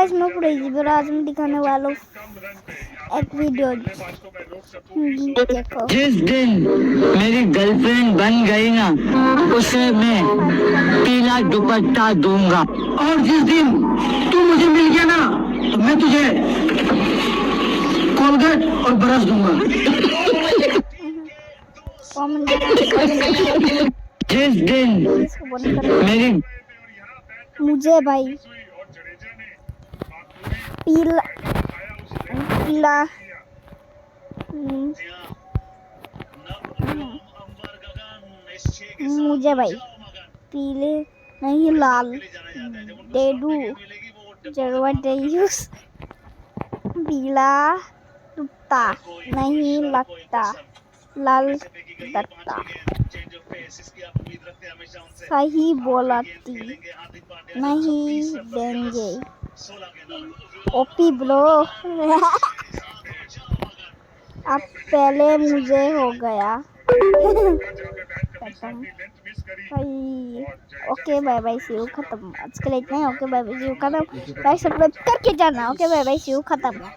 Guys मैं पूरा easy पर आज मैं दिखाने वाला हूँ एक वीडियो। देखो जिस दिन मेरी गर्लफ्रेंड बन गई ना, उसे मैं पीला दुपट्टा दूंगा। और जिस दिन तू मुझे मिल गया ना, तो मैं तुझे कोलगेट और ब्रश दूंगा। जिस दिन मेरी मुझे भाई पीला पीला मुझे भाई पीले नहीं लाल डेडू जरूरत यूज पीला टूटता नहीं लगता लाल दत्ता सही बोलती नहीं देंगे ओपी ब्रो। अब पहले मुझे हो गया भाई। Okay bye bye see you खत्म। आज के लिए इतना ही। Okay bye bye see you खत्म। लाइक सब्सक्राइब करके जाना। Okay bye bye see you खत्म।